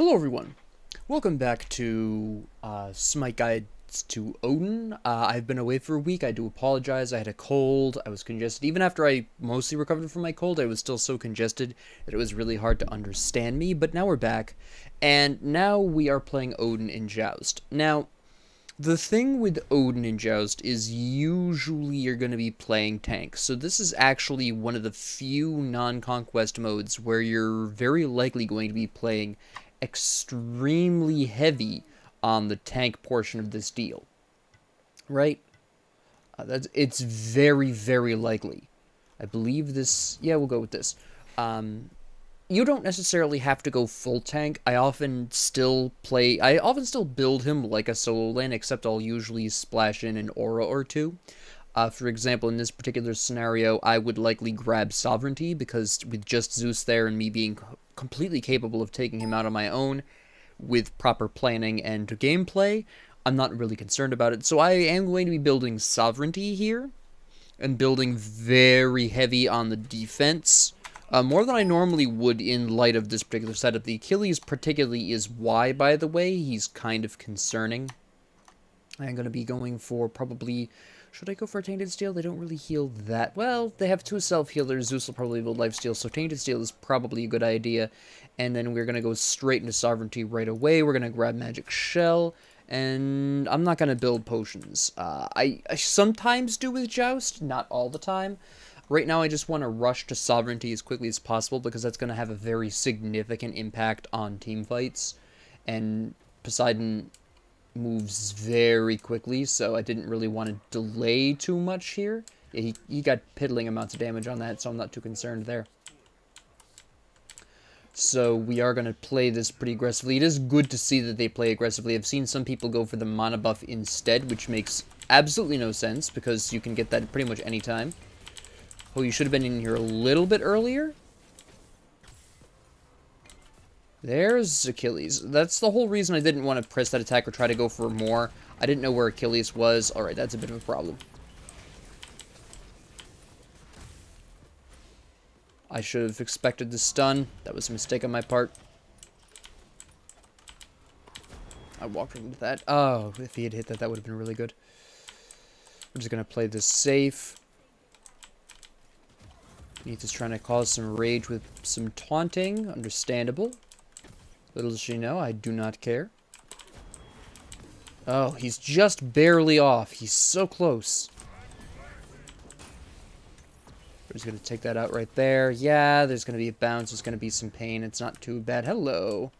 Hello everyone, welcome back to SMITE Guides to Odin. I've been away for a week. I do apologize. I had a cold. I was congested. Even after I mostly recovered from my cold, I was still so congested that it was really hard to understand me. But now we're back, and now we are playing Odin in Joust. Now, the thing with Odin in Joust is usually you're going to be playing tanks. So this is actually one of the few non-conquest modes where you're very likely going to be playing extremely heavy on the tank portion of this deal. Right? It's very, very likely. I believe this... Yeah, we'll go with this. You don't necessarily have to go full tank. I often still build him like a solo lane, except I'll usually splash in an aura or two. For example, in this particular scenario, I would likely grab Sovereignty, because with just Zeus there and me being completely capable of taking him out on my own with proper planning and gameplay, I'm not really concerned about it. So I am going to be building Sovereignty here, and building very heavy on the defense. More than I normally would in light of this particular setup. The Achilles particularly is why, by the way. He's kind of concerning. I'm going to be going for probably... Should I go for a Tainted Steel? They don't really heal that well. They have two self-healers. Zeus will probably build Lifesteal, so Tainted Steel is probably a good idea. And then we're going to go straight into Sovereignty right away. We're going to grab Magic Shell. And I'm not going to build potions. I sometimes do with Joust, not all the time. Right now I just want to rush to Sovereignty as quickly as possible, because that's going to have a very significant impact on team fights. And Poseidon moves very quickly, so I didn't really want to delay too much here. Yeah, he got piddling amounts of damage on that, so I'm not too concerned there. So we are going to play this pretty aggressively. It is good to see that they play aggressively. I've seen some people go for the mana buff instead, which makes absolutely no sense, because you can get that pretty much any time. Oh, you should have been in here a little bit earlier. There's Achilles. That's the whole reason I didn't want to press that attack or try to go for more. I didn't know where Achilles was. Alright, that's a bit of a problem. I should have expected the stun. That was a mistake on my part. I walked into that. Oh, if he had hit that, that would have been really good. We're just going to play this safe. Neith is trying to cause some rage with some taunting. Understandable. Little does she know, I do not care. Oh, he's just barely off. He's so close. We're just going to take that out right there. Yeah, there's going to be a bounce. There's going to be some pain. It's not too bad. Hello.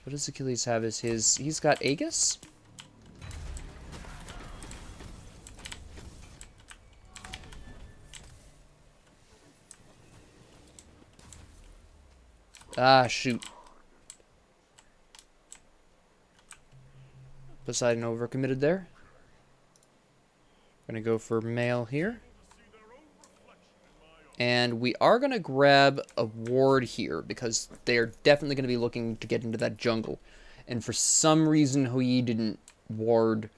What does Achilles have as his... He's got Aegis? Ah, shoot. Poseidon overcommitted there. We're going to go for male here. And we are going to grab a ward here, because they are definitely going to be looking to get into that jungle. And for some reason, Hui didn't ward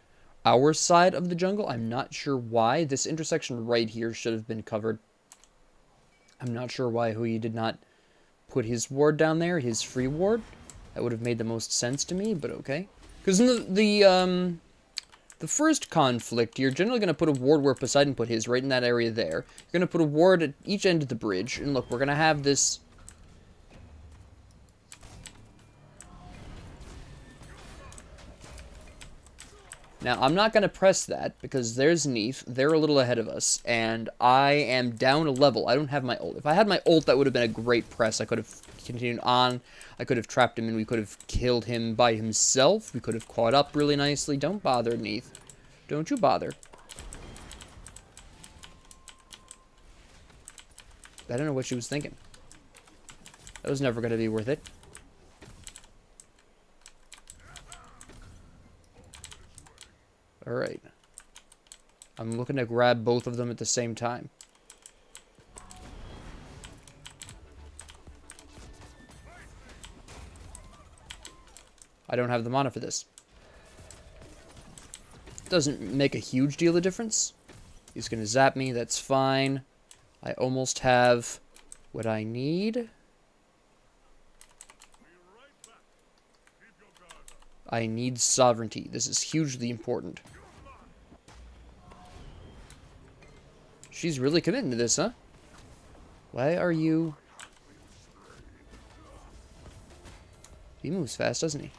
our side of the jungle. I'm not sure why. This intersection right here should have been covered. I'm not sure why Hui did not put his ward down there, his free ward. That would have made the most sense to me, but okay. Because in the first conflict, you're generally going to put a ward where Poseidon put his, right in that area there. You're going to put a ward at each end of the bridge. And look, we're going to have this... Now, I'm not going to press that, because there's Neith. They're a little ahead of us, and I am down a level. I don't have my ult. If I had my ult, that would have been a great press. I could have continued on. I could have trapped him, and we could have killed him by himself. We could have caught up really nicely. Don't bother, Neith. Don't you bother. I don't know what she was thinking. That was never going to be worth it. Alright. I'm looking to grab both of them at the same time. I don't have the mana for this. Doesn't make a huge deal of difference. He's going to zap me, that's fine. I almost have what I need. I need sovereignty. This is hugely important. She's really committing to this, huh? Why are you... He moves fast, doesn't he?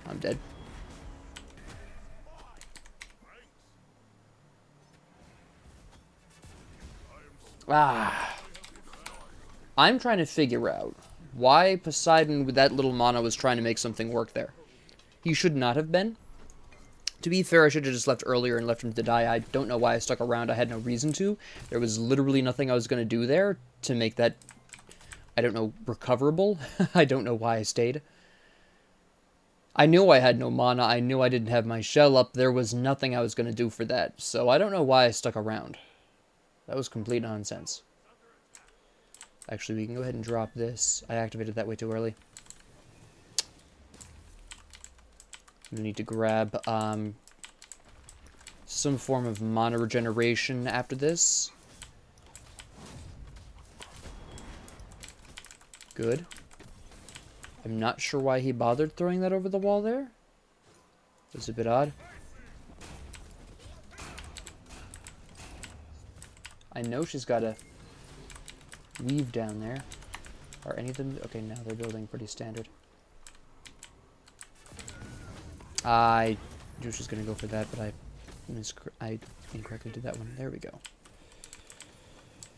I'm dead. Ah. I'm trying to figure out why Poseidon with that little mana was trying to make something work there. He should not have been. To be fair, I should have just left earlier and left him to die. I don't know why I stuck around. I had no reason to. There was literally nothing I was going to do there to make that, I don't know, recoverable. I don't know why I stayed. I knew I had no mana. I knew I didn't have my shell up. There was nothing I was going to do for that. So I don't know why I stuck around. That was complete nonsense. Actually, we can go ahead and drop this. I activated that way too early. We need to grab some form of mana regeneration after this. Good. I'm not sure why he bothered throwing that over the wall there. It's a bit odd. I know she's got a weave down there. Are any of them... Okay, now they're building pretty standard. I was just going to go for that, but I incorrectly did that one. There we go.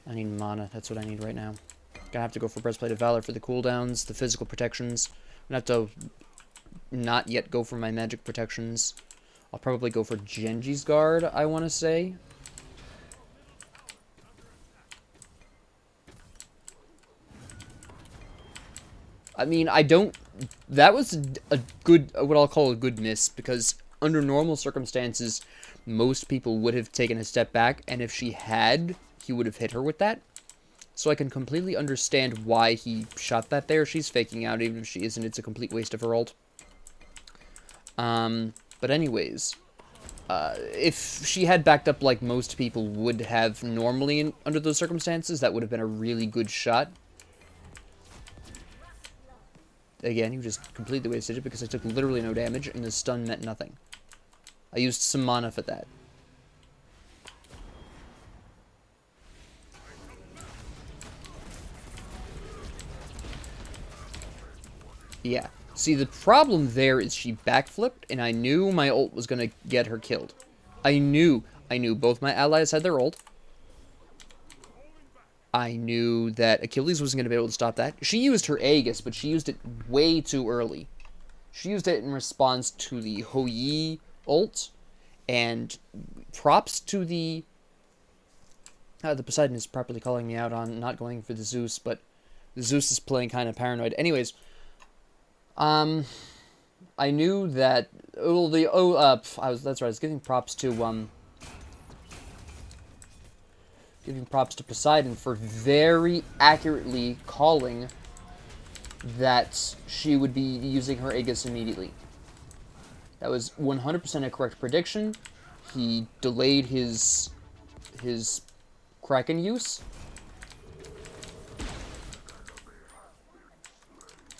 I need mana. That's what I need right now. Gonna have to go for Breastplate of Valor for the cooldowns, the physical protections. I'm gonna have to not yet go for my magic protections. I'll probably go for Genji's Guard, I want to say. I mean, I don't... That was a good... what I'll call a good miss, because under normal circumstances, most people would have taken a step back, and if she had, he would have hit her with that. So I can completely understand why he shot that there. She's faking out, even if she isn't. It's a complete waste of her ult. But anyways, if she had backed up like most people would have normally under those circumstances, that would have been a really good shot. Again, you just completely wasted it because I took literally no damage, and the stun meant nothing. I used some mana for that. Yeah. See, the problem there is she backflipped, and I knew my ult was going to get her killed. I knew both my allies had their ult. I knew that Achilles wasn't going to be able to stop that. She used her Aegis, but she used it way too early. She used it in response to the Hou ult, and props to the Poseidon is properly calling me out on not going for the Zeus, but the Zeus is playing kind of paranoid. Anyways, I knew that, that's right, I was giving props to, Poseidon for very accurately calling that she would be using her Aegis immediately. That was 100% a correct prediction. He delayed his Kraken use.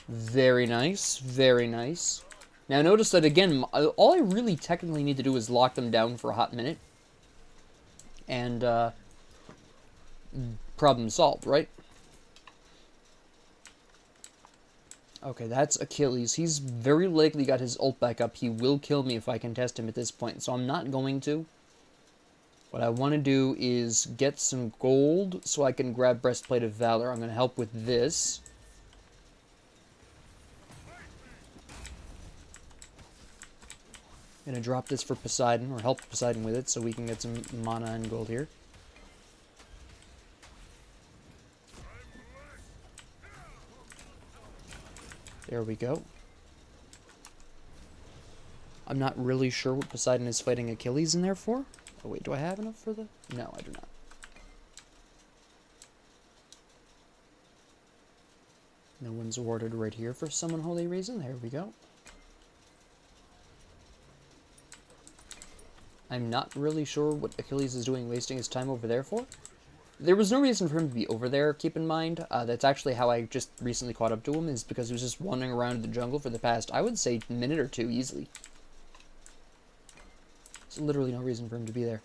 Very nice, very nice. Now notice that again, all I really technically need to do is lock them down for a hot minute. And, problem solved, right? Okay, that's Achilles. He's very likely got his ult back up. He will kill me if I contest him at this point, so I'm not going to. What I want to do is get some gold so I can grab Breastplate of Valor. I'm going to help with this. I'm going to drop this for Poseidon, or help Poseidon with it, so we can get some mana and gold here. There we go. I'm not really sure what Poseidon is fighting Achilles in there for. Oh wait, do I have enough for the... No, I do not. No one's warded right here for some unholy reason. There we go. I'm not really sure what Achilles is doing wasting his time over there for. There was no reason for him to be over there, keep in mind. That's actually how I just recently caught up to him, is because he was just wandering around the jungle for the past, I would say, minute or two, easily. There's literally no reason for him to be there.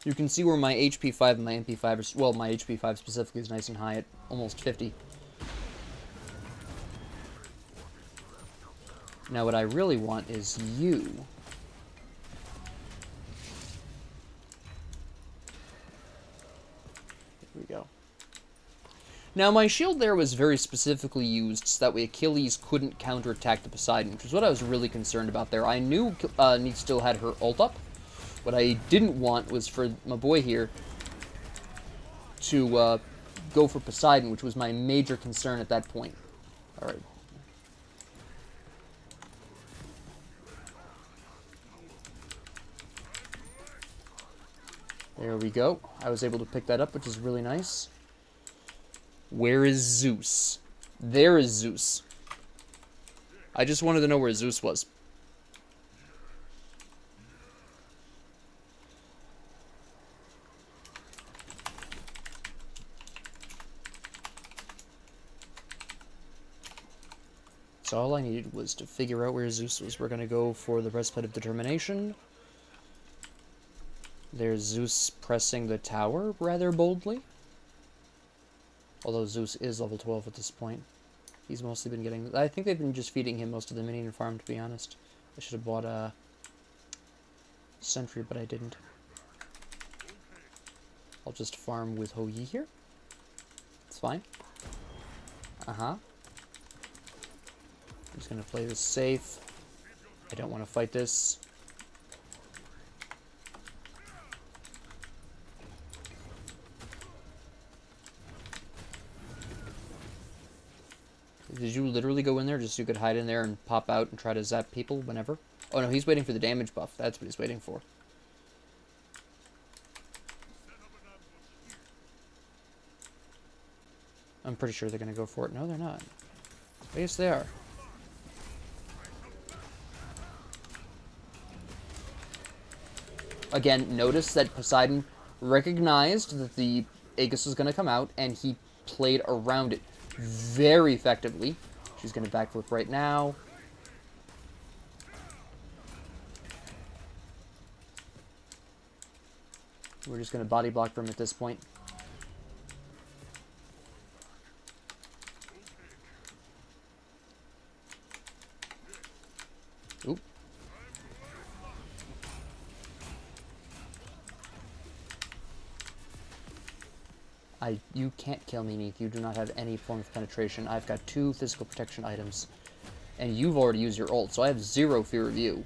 You can see where my HP 5 and my MP 5 are, well, my HP 5 specifically is nice and high at almost 50. Now what I really want is you. Here we go. Now my shield there was very specifically used so that way Achilles couldn't counterattack the Poseidon, which is what I was really concerned about there. I knew Neat still had her ult up. What I didn't want was for my boy here to go for Poseidon, which was my major concern at that point. Alright. There we go. I was able to pick that up, which is really nice. Where is Zeus? There is Zeus. I just wanted to know where Zeus was. So all I needed was to figure out where Zeus was. We're going to go for the breastplate of determination. There's Zeus pressing the tower rather boldly. Although Zeus is level 12 at this point. He's mostly been getting... I think they've been just feeding him most of the minion farm, to be honest. I should have bought a sentry, but I didn't. I'll just farm with Ho Yi here. It's fine. Uh-huh. I'm just going to play this safe. I don't want to fight this. Did you literally go in there just so you could hide in there and pop out and try to zap people whenever? Oh no, he's waiting for the damage buff. That's what he's waiting for. I'm pretty sure they're going to go for it. No, they're not. Yes, they are. Again, notice that Poseidon recognized that the Aegis was going to come out, and he played around it very effectively. She's going to backflip right now. We're just going to body block for him at this point. Oop. You can't kill me, Neith. You do not have any form of penetration. I've got 2 physical protection items. And you've already used your ult, so I have 0 fear of you.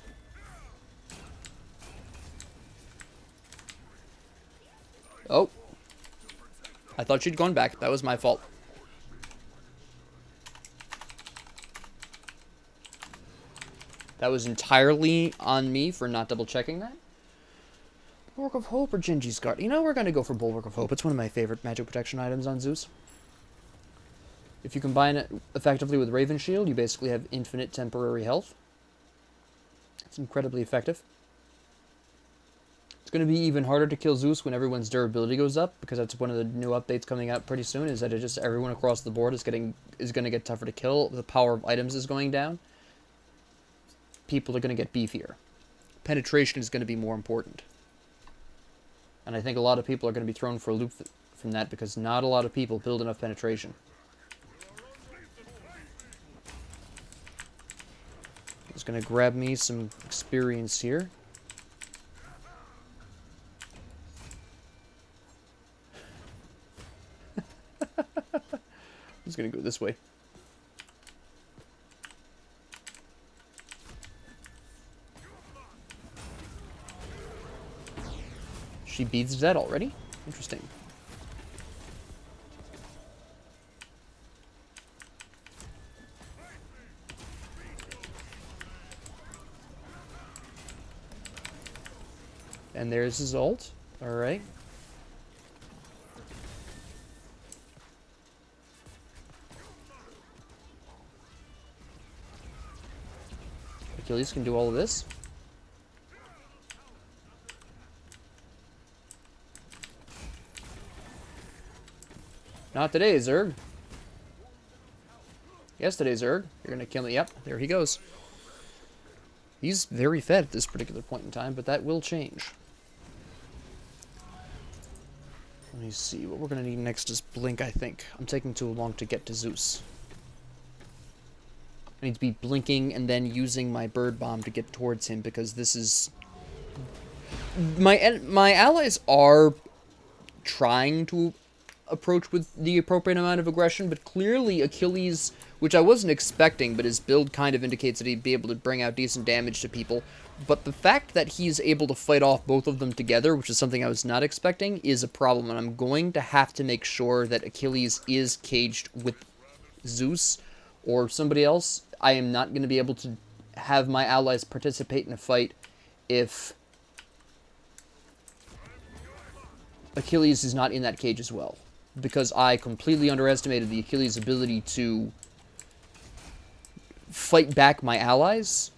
Oh. I thought she'd gone back. That was my fault. That was entirely on me for not double-checking that. Bulwark of Hope or Genji's Guard? You know, we're going to go for Bulwark of Hope. It's one of my favorite magic protection items on Zeus. If you combine it effectively with Raven Shield, you basically have infinite temporary health. It's incredibly effective. It's going to be even harder to kill Zeus when everyone's durability goes up, because that's one of the new updates coming out pretty soon, is that it just everyone across the board is going to get tougher to kill. The power of items is going down. People are going to get beefier. Penetration is going to be more important. And I think a lot of people are going to be thrown for a loop from that, because not a lot of people build enough penetration. Just going to grab me some experience here. I'm just going to go this way. She beats Zed already? Interesting. And there's his ult. Alright. Achilles can do all of this. Not today, Zerg. Yesterday, Zerg. You're gonna kill me. Yep, there he goes. He's very fed at this particular point in time, but that will change. Let me see. What we're gonna need next is Blink, I think. I'm taking too long to get to Zeus. I need to be blinking and then using my bird bomb to get towards him, because this is... My allies are trying to approach with the appropriate amount of aggression, but clearly Achilles, which I wasn't expecting, but his build kind of indicates that he'd be able to bring out decent damage to people. But the fact that he's able to fight off both of them together, which is something I was not expecting, is a problem, and I'm going to have to make sure that Achilles is caged with Zeus or somebody else. I am not going to be able to have my allies participate in a fight if Achilles is not in that cage as well, because I completely underestimated the Achilles' ability to fight back my allies.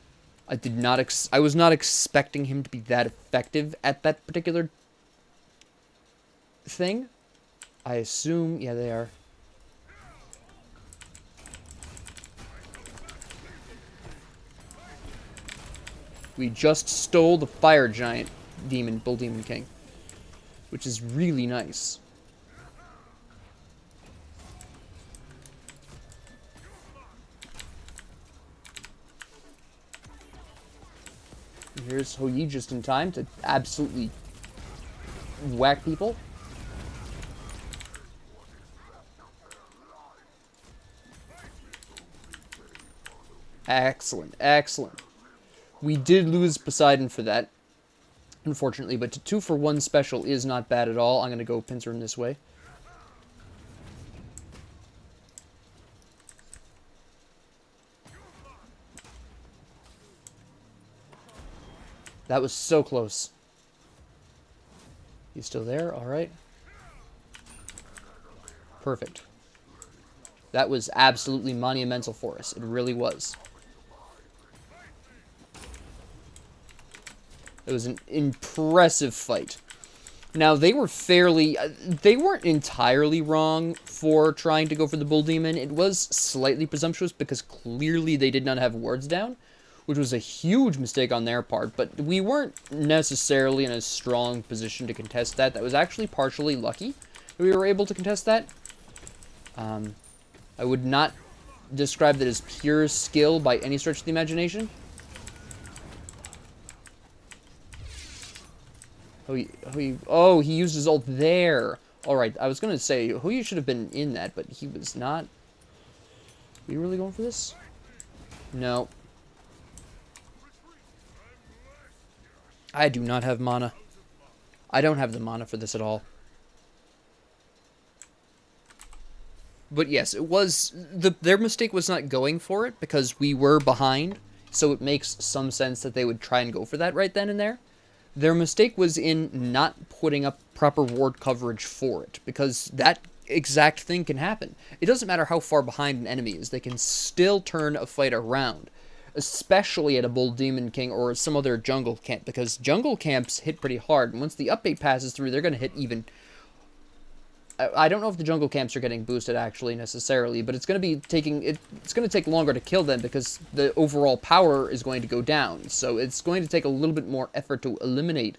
I was not expecting him to be that effective at that particular thing. I assume, yeah, they are. We just stole the fire giant demon, Bull Demon King, which is really nice. And here's Hou-Yi just in time to absolutely whack people. Excellent, excellent. We did lose Poseidon for that, unfortunately, but 2-for-1 special is not bad at all. I'm going to go pincer him this way. That was so close. He's still there? Alright. Perfect. That was absolutely monumental for us. It really was. It was an impressive fight. Now, they weren't entirely wrong for trying to go for the Bull Demon. It was slightly presumptuous because clearly they did not have wards down, which was a huge mistake on their part, but we weren't necessarily in a strong position to contest that. That was actually partially lucky that we were able to contest that. I would not describe that as pure skill by any stretch of the imagination. Oh, he used his ult there. Alright, I was going to say, Hou-Yi should have been in that, but he was not. Are we really going for this? No. I do not have mana. I don't have the mana for this at all. But yes, it was... their mistake was not going for it, because we were behind, so it makes some sense that they would try and go for that right then and there. Their mistake was in not putting up proper ward coverage for it, because that exact thing can happen. It doesn't matter how far behind an enemy is, they can still turn a fight around, especially at a Bull Demon King or some other jungle camp, because jungle camps hit pretty hard, and once the update passes through, they're going to hit even... I don't know if the jungle camps are getting boosted actually necessarily, but it's going to be taking it's going to take longer to kill them because the overall power is going to go down. So it's going to take a little bit more effort to eliminate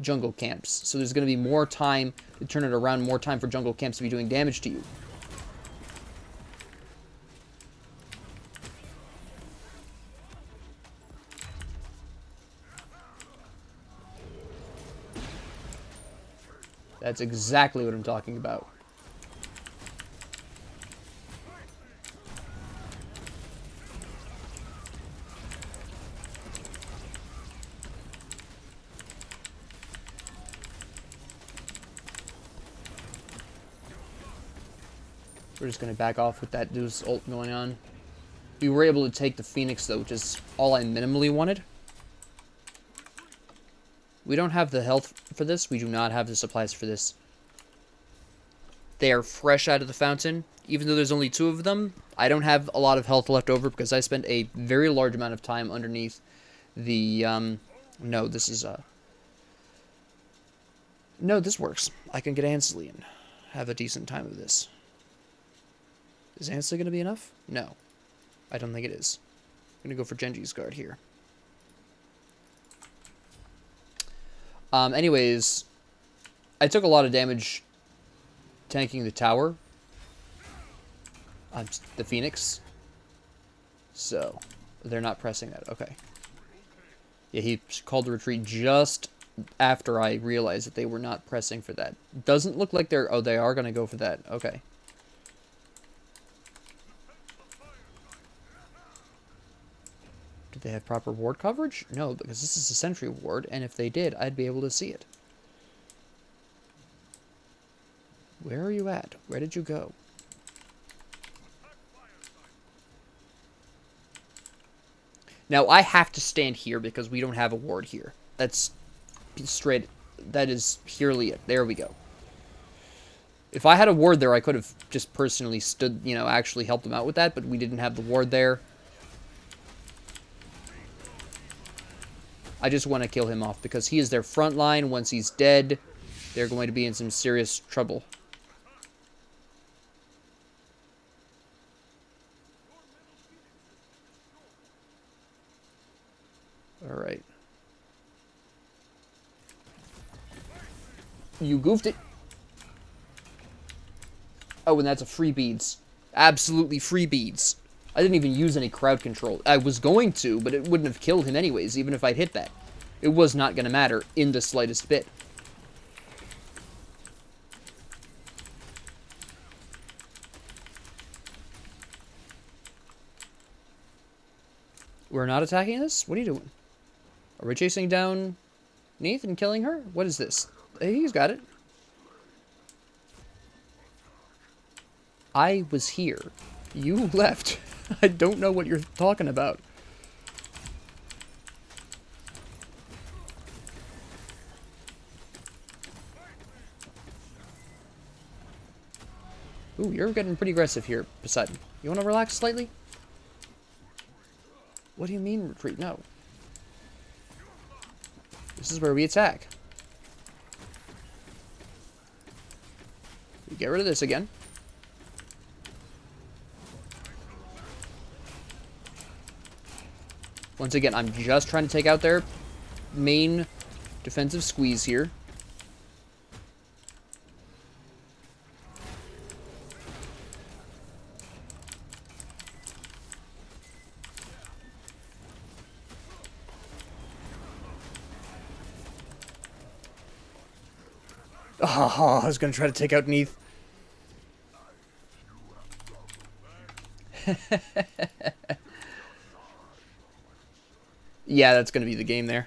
jungle camps. So there's going to be more time to turn it around, more time for jungle camps to be doing damage to you. That's exactly what I'm talking about. We're just going to back off with that Zeus ult going on. We were able to take the Phoenix, though, which is all I minimally wanted. We don't have the health for this. We do not have the supplies for this. They are fresh out of the fountain. Even though there's only 2 of them, I don't have a lot of health left over because I spent a very large amount of time underneath the... No, this is... No, this works. I can get Ansley and have a decent time of this. Is Ansel going to be enough? No. I don't think it is. I'm going to go for Genji's guard here. Anyways, I took a lot of damage tanking the tower. The Phoenix. So, they're not pressing that. Okay. Yeah, he called the retreat just after I realized that they were not pressing for that. Doesn't look like they're... Oh, they are going to go for that. Okay. Did they have proper ward coverage? No, because this is a sentry ward, and if they did, I'd be able to see it. Where are you at? Where did you go? Now, I have to stand here because we don't have a ward here. That's straight... That is purely it. There we go. If I had a ward there, I could have just personally stood, you know, actually helped them out with that, but we didn't have the ward there. I just want to kill him off because he is their front line. Once he's dead, they're going to be in some serious trouble. Alright. You goofed it. Oh, and that's a free beads. Absolutely free beads. I didn't even use any crowd control. I was going to, but it wouldn't have killed him anyways, even if I'd hit that. It was not going to matter in the slightest bit. We're not attacking this? What are you doing? Are we chasing down Neith and killing her? What is this? Hey, he's got it. I was here. You left. I don't know what you're talking about. Ooh, you're getting pretty aggressive here, Poseidon. You want to relax slightly? What do you mean retreat? No. This is where we attack. We get rid of this again. Once again, I'm just trying to take out their main defensive squeeze here. Oh, I was going to try to take out Neith. Yeah, that's going to be the game there.